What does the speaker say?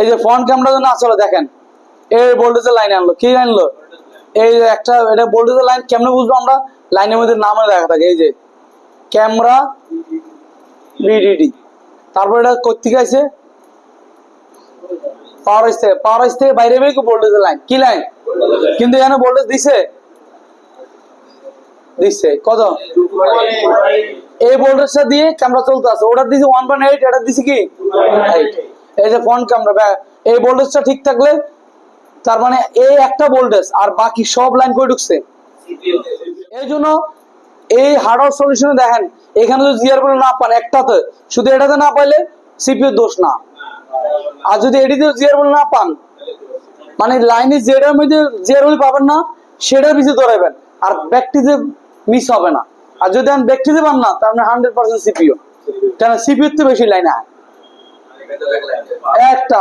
এই যে front camera জন্য আসলে দেখেন এই ভোল্টেজের লাইন আনলো, কি আনলো? এই যে একটা এটা ভোল্টেজের লাইন, কেমনে বুঝবো আমরা? লাইনের মধ্যে নামে দেখা থাকে, এই যে ক্যামেরা বিডিডি। তারপর এটা কোথেকে আছে? পাওয়ার হাউস থেকে। পাওয়ার হাউস থেকে বাইরে বের ভোল্টেজের লাইন, কি লাইন? কিন্তু এখানে ভোল্টেজ দিছে, দিচ্ছে কত? এই ভোল্টেজটা দিয়ে ক্যামেরা চলতে আছে, ওটা দিছে 1.8, এটা দিছে কি 8। এই যে ফ্রন্ট ক্যামেরা, এই ভোল্টেজটা ঠিক থাকলে তার মানে এই একটা ভোল্টেজ আর বাকি সব লাইন কই ঢুকছে? এই জন্য এই হার্ডওয়্যার সলিউশনে দেখেন এখানে যদি জিআর বলে না পান একটাতে, শুধু এটাতে না পাইলে সিপিইউ দোষ না, আর যদি এডিতে জিআর বলে না পান মানে লাইনে যেটার মধ্যে জিআর বলে পাবেন না সেটার পিছিয়ে দৌড়াবেন, আর ব্যক্তিতে মিস হবে না। আর যদি আমি ব্যক্তিতে পান না তার মানে 100% সিপিইউ, কারণ সিপিইউ তে বেশি লাইন হয় একটা।